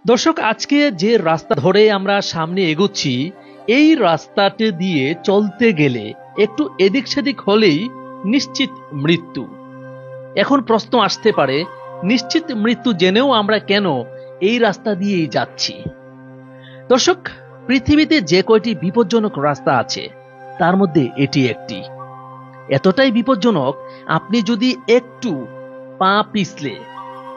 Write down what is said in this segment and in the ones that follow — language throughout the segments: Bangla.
দর্শক, আজকে যে রাস্তা ধরে আমরা সামনে এগোচ্ছি, এই রাস্তাটি দিয়ে চলতে গেলে একটু এদিক সেদিক হলেই নিশ্চিত মৃত্যু। এখন প্রশ্ন আসতে পারে, নিশ্চিত মৃত্যু জেনেও আমরা কেন এই রাস্তা দিয়েই যাচ্ছি? দর্শক, পৃথিবীতে যে কয়টি বিপজ্জনক রাস্তা আছে তার মধ্যে এটি একটি। এতটাই বিপজ্জনক, আপনি যদি একটু পা পিছলে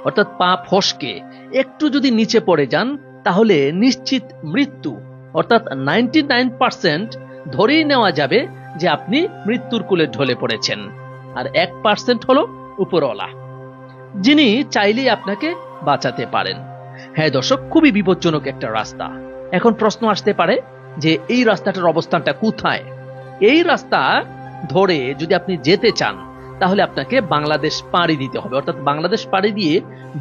অর্থাৎ পা ফসকে একটু যদি নিচে পড়ে যান, তাহলে নিশ্চিত মৃত্যু অর্থাৎ 99% ধরেই নেওয়া যাবে যে আপনি মৃত্যুর কোলে ঢলে পড়েছেন। আর 1% হলো উপরওয়ালা, যিনি চাইলেই আপনাকে বাঁচাতে পারেন। হ্যাঁ দর্শক, খুবই বিপজ্জনক একটা রাস্তা। এখন প্রশ্ন আসতে পারে যে এই রাস্তাটার অবস্থানটা কোথায়? এই রাস্তা ধরে যদি আপনি যেতে চান, তাহলে আপনাকে বাংলাদেশ পাড়ি দিতে হবে, অর্থাৎ বাংলাদেশ পাড়ি দিয়ে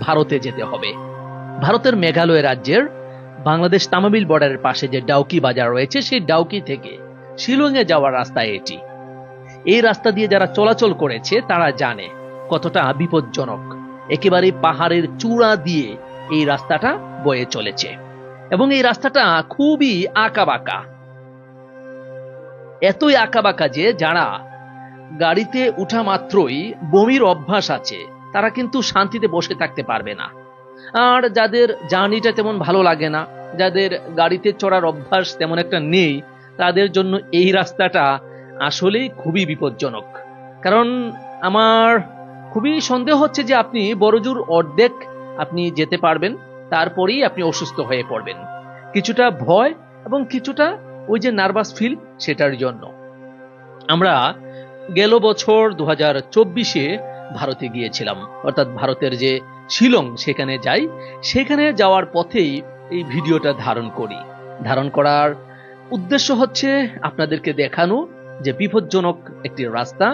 ভারতে যেতে হবে। ভারতের মেঘালয় রাজ্যের বাংলাদেশ তামাবিল বর্ডারের পাশে যে ডাউকি বাজার রয়েছে, সেই ডাউকি থেকে শিলংয়ে যাওয়ার রাস্তা এটি। এই রাস্তা দিয়ে যারা চলাচল করেছে তারা জানে কতটা বিপজ্জনক। একেবারে পাহাড়ের চূড়া দিয়ে এই রাস্তাটা বয়ে চলেছে এবং এই রাস্তাটা খুবই আঁকাবাঁকা। এতই আঁকাবাঁকা যে যারা গাড়িতে উঠা মাত্রই বমির অভ্যাস আছে, তারা কিন্তু শান্তিতে বসে থাকতে পারবে না। আর যাদের জার্নিটা তেমন ভালো লাগে না, যাদের গাড়িতে চড়ার অভ্যাস তেমন একটা নেই, তাদের জন্য এই রাস্তাটা আসলেই খুবই বিপজ্জনক। কারণ আমার খুবই সন্দেহ হচ্ছে যে আপনি বড়জোর অর্ধেক আপনি যেতে পারবেন, তারপরেই আপনি অসুস্থ হয়ে পড়বেন। কিছুটা ভয় এবং কিছুটা ওই যে নার্ভাস ফিল, সেটার জন্য। আমরা গেল বছর 2024-এ ভারতে গিয়েছিলাম, অর্থাৎ ভারতের যে শিলং সেখানে যাই। সেখানে যাওয়ার পথেই এই ভিডিওটা ধারণ করার উদ্দেশ্য হচ্ছে আপনাদেরকে দেখানো যে বিপজ্জনক একটি রাস্তা।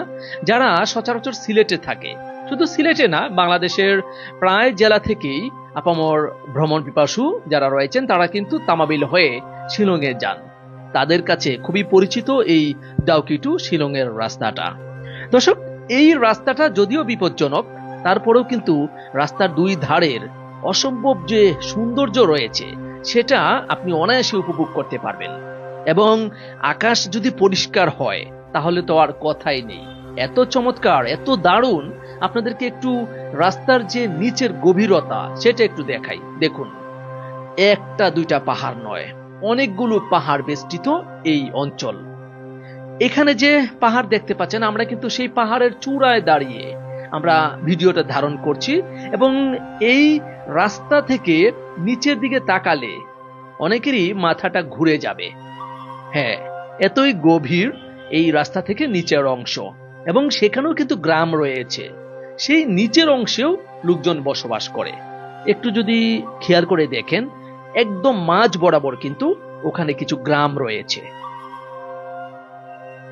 যারা সচরাচর সিলেটে থাকে, শুধু সিলেটে না, বাংলাদেশের প্রায় জেলা থেকেই আপামর ভ্রমণ পিপাসু যারা রয়েছেন, তারা কিন্তু তামাবিল হয়ে শিলংয়ে যান। তাদের কাছে খুবই পরিচিত এই ডাউকি টু শিলংয়ের রাস্তাটা। দর্শক, এই রাস্তাটা যদিও বিপজ্জনক, তারপরেও কিন্তু রাস্তার দুই ধারের অসম্ভব যে সৌন্দর্য রয়েছে, সেটা আপনি অনায়াসে উপভোগ করতে পারবেন। এবং আকাশ যদি পরিষ্কার হয়, তাহলে তো আর কথাই নেই। এত চমৎকার, এত দারুণ। আপনাদেরকে একটু রাস্তার যে নিচের গভীরতা সেটা একটু দেখাই। দেখুন, একটা দুইটা পাহাড় নয়, অনেকগুলো পাহাড় বেষ্টিত এই অঞ্চল। এখানে যে পাহাড় দেখতে পাচ্ছেন, আমরা কিন্তু সেই পাহাড়ের চূড়ায় দাঁড়িয়ে আমরা ভিডিওটা ধারণ করছি। এবং এই রাস্তা থেকে নিচের দিকে তাকালে অনেকেরই মাথাটা ঘুরে যাবে। হ্যাঁ, এতই গভীর এই রাস্তা থেকে নিচের অংশ, এবং সেখানেও কিন্তু গ্রাম রয়েছে। সেই নিচের অংশেও লোকজন বসবাস করে। একটু যদি খেয়াল করে দেখেন, একদম মাঝ বরাবর কিন্তু ওখানে কিছু গ্রাম রয়েছে।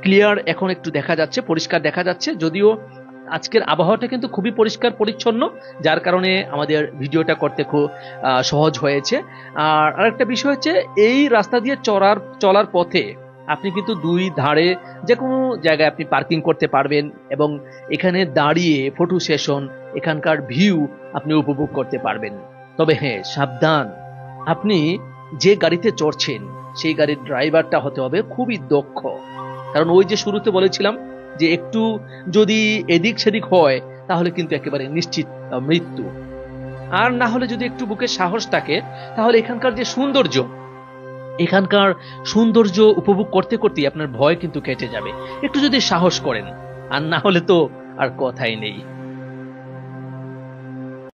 ক্লিয়ার এখন একটু দেখা যাচ্ছে, পরিষ্কার দেখা যাচ্ছে। যদিও আজকের আবহাওয়াটা কিন্তু খুবই পরিষ্কার পরিচ্ছন্ন, যার কারণে আমাদের ভিডিওটা করতে খুব সহজ হয়েছে। আর আরেকটা বিষয় হচ্ছে, এই রাস্তা দিয়ে চলার পথে আপনি কিন্তু দুই ধারে যে কোনো জায়গায় আপনি পার্কিং করতে পারবেন এবং এখানে দাঁড়িয়ে ফটো সেশন, এখানকার ভিউ আপনি উপভোগ করতে পারবেন। তবে হ্যাঁ, সাবধান, আপনি যে গাড়িতে চড়ছেন সেই গাড়ির ড্রাইভারটা হতে হবে খুবই দক্ষ। কারণ ওই যে শুরুতে বলেছিলাম যে একটু যদি এদিক সেদিক হয়, তাহলে কিন্তু একেবারে নিশ্চিত মৃত্যু। আর না হলে যদি একটু বুকে সাহস থাকে, তাহলে এখানকার সৌন্দর্য উপভোগ করতে করতে আপনার ভয় কিন্তু কেটে যাবে, একটু যদি সাহস করেন। আর না হলে তো আর কথাই নেই।